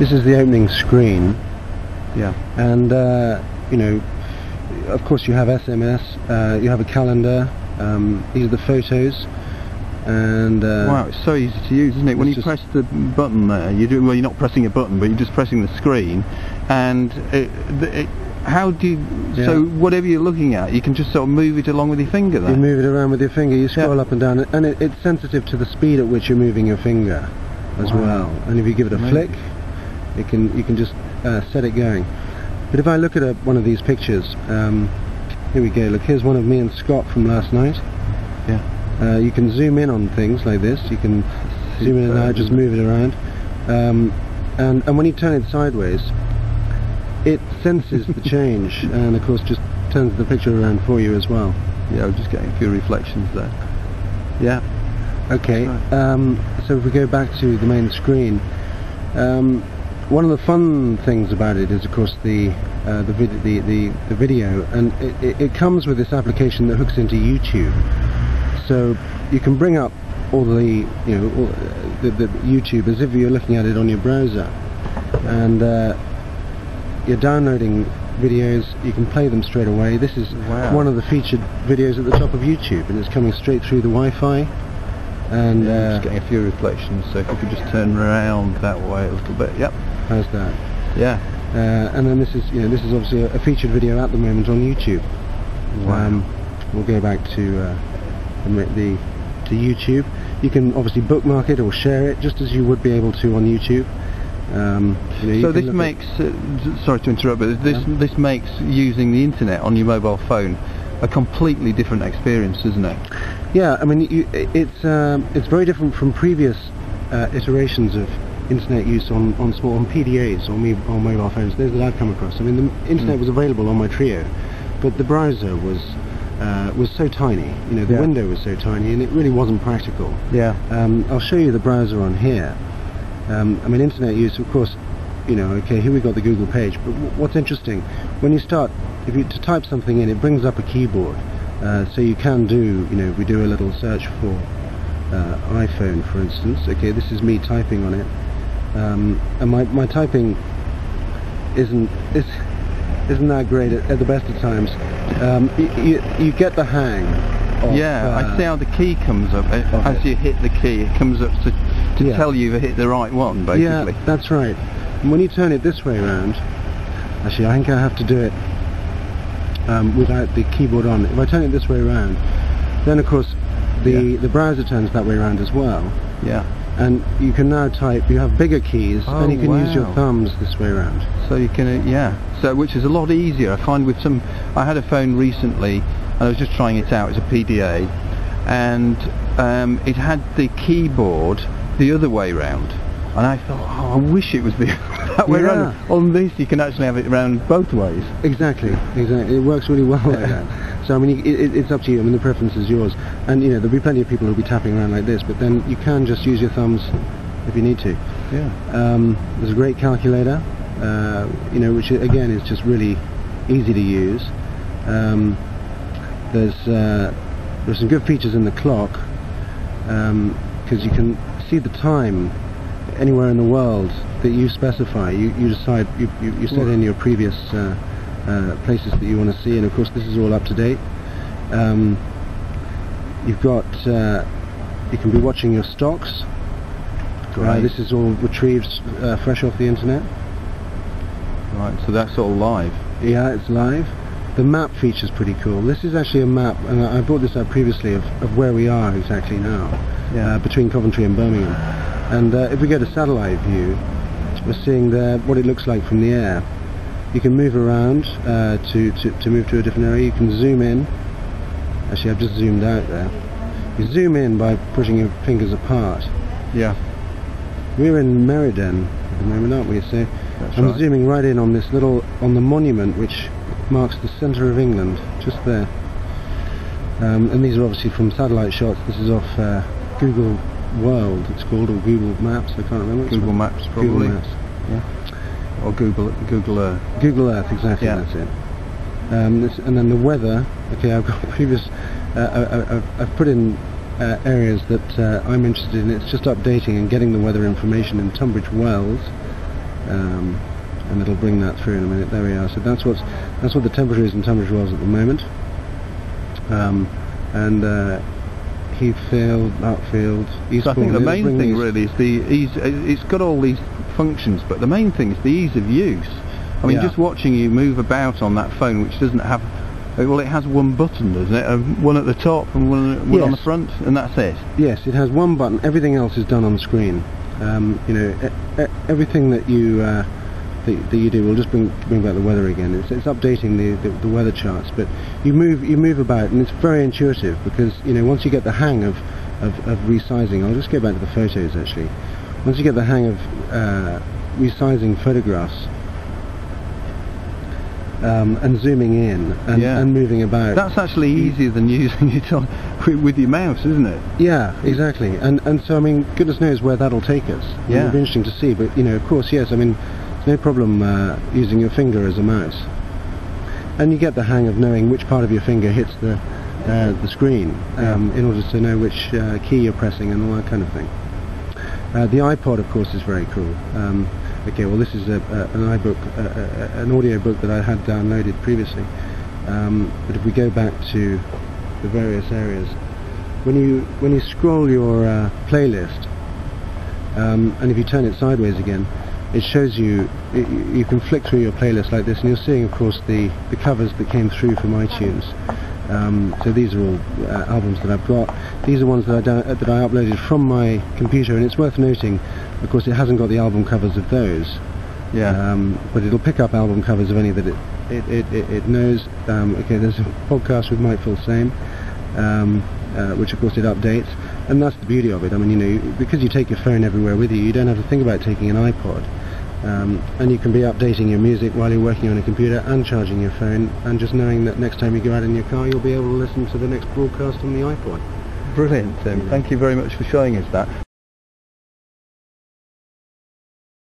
This is the opening screen. Yeah. And you know, of course you have SMS, you have a calendar, these are the photos, and wow, it's so easy to use, isn't it? When you press the button there, well, you're not pressing a button, but you're just pressing the screen, and how do you, so whatever you're looking at, you can just sort of move it along with your finger there. You move it around with your finger, you scroll up and down, and it's sensitive to the speed at which you're moving your finger as well. And if you give it a flick, you can just set it going. But if I look at one of these pictures, here we go, look, here's one of me and Scott from last night. Yeah. You can zoom in on things like this, you can zoom in and out, just move it around. And when you turn it sideways, it senses the change, and of course just turns the picture around for you as well. Yeah, we're just getting a few reflections there. Yeah. Okay, so if we go back to the main screen, one of the fun things about it is, of course, the video, and it comes with this application that hooks into YouTube. So you can bring up all the the YouTube as if you're looking at it on your browser, and you're downloading videos. You can play them straight away. This is one of the featured videos at the top of YouTube, and it's coming straight through the Wi-Fi. And just getting a few reflections. So if you could just turn around that way a little bit. Yep. How's that? Yeah. And then this is obviously a featured video at the moment on YouTube. Wow. We'll go back to YouTube. You can obviously bookmark it or share it, just as you would be able to on YouTube. So this makes, sorry to interrupt, but this makes using the internet on your mobile phone a completely different experience, isn't it? Yeah, I mean, it's very different from previous iterations of internet use on PDAs or mobile phones. Those that I've come across. I mean, the internet was available on my Trio, but the browser was so tiny. You know, the window was so tiny, and it really wasn't practical. Yeah. I'll show you the browser on here. I mean, internet use, of course, you know, okay, here we've got the Google page, but what's interesting, when you start, to type something in, it brings up a keyboard, so you can do, you know, if we do a little search for iPhone, for instance, okay, this is me typing on it, and my typing isn't that great at the best of times. You get the hang of, I see how the key comes up, as you hit the key, it comes up to tell you you've hit the right one, basically. Yeah, that's right. And when you turn it this way around, actually I think I have to do it without the keyboard on. If I turn it this way around, then of course the browser turns that way around as well. Yeah. And you can now type, you have bigger keys, and you can use your thumbs this way around. So you can, so which is a lot easier. I find with I had a phone recently, and I was just trying it out, it's a PDA, and it had the keyboard the other way round, and I thought, oh, I wish it was that way round. On this you can actually have it round both ways. Exactly, it works really well like that. So I mean, it's up to you. I mean, the preference is yours, and you know, there'll be plenty of people who'll be tapping around like this, but then you can just use your thumbs if you need to. Yeah. There's a great calculator, you know, which again is just really easy to use. There's some good features in the clock, because you can see the time anywhere in the world that you specify. You decide, you set in your previous places that you want to see, and of course this is all up to date. You've got, you can be watching your stocks. This is all retrieved fresh off the internet. Right, so that's all live. Yeah, it's live. The map feature's pretty cool. This is actually a map, and I brought this up previously, of where we are exactly now, between Coventry and Birmingham. And if we go to satellite view, we're seeing there what it looks like from the air. You can move around to move to a different area. You can zoom in. Actually, I've just zoomed out there. You zoom in by pushing your fingers apart. Yeah. We're in Meriden at the moment, aren't we? So I'm zooming right in on this on the monument which marks the centre of England, just there. And these are obviously from satellite shots. This is off Google World, it's called, or Google Maps, I can't remember. Google Maps, probably. Google Maps, yeah. Or Google Earth. Google Earth, exactly, that's it. And then the weather, okay, I've got previous, I've put in areas that I'm interested in. It's just updating and getting the weather information in Tunbridge Wells. and it'll bring that through in a minute. There we are. So that's what the temperature is and temperature was at the moment. Heat field, outfield, east. So I think the main thing really is the ease. It's got all these functions, but the main thing is the ease of use. I mean, just watching you move about on that phone, which doesn't have, well, it has one button, doesn't it? One at the top and one on the front, and that's it. Yes, it has one button. Everything else is done on the screen. You know, everything that you do. We'll just bring back the weather again. It's updating the weather charts, but you move about, and it's very intuitive because, you know, once you get the hang of resizing. I'll just go back to the photos actually. Once you get the hang of resizing photographs. And zooming in and moving about. That's actually easier than using it with your mouse, isn't it? Yeah, exactly. And so, I mean, goodness knows where that'll take us. Yeah. It'll be interesting to see, but, you know, of course, yes, I mean, it's no problem using your finger as a mouse. And you get the hang of knowing which part of your finger hits the screen in order to know which key you're pressing and all that kind of thing. The iPod, of course, is very cool. Okay, well, this is an audio book that I had downloaded previously. But if we go back to the various areas, when you scroll your playlist, and if you turn it sideways again, it shows you. You can flick through your playlist like this, and you're seeing, of course, the covers that came through from iTunes. So these are all albums that I've got. These are ones that I uploaded from my computer, and it's worth noting, of course, it hasn't got the album covers of those. Yeah. But it'll pick up album covers of any that it knows. Okay, there's a podcast with Mike Filsame, which of course it updates, and that's the beauty of it. I mean, you know, because you take your phone everywhere with you, you don't have to think about taking an iPod. And you can be updating your music while you're working on a computer and charging your phone, and just knowing that next time you go out in your car you'll be able to listen to the next broadcast on the iPod. Brilliant, Tim. Thank you very much for showing us that.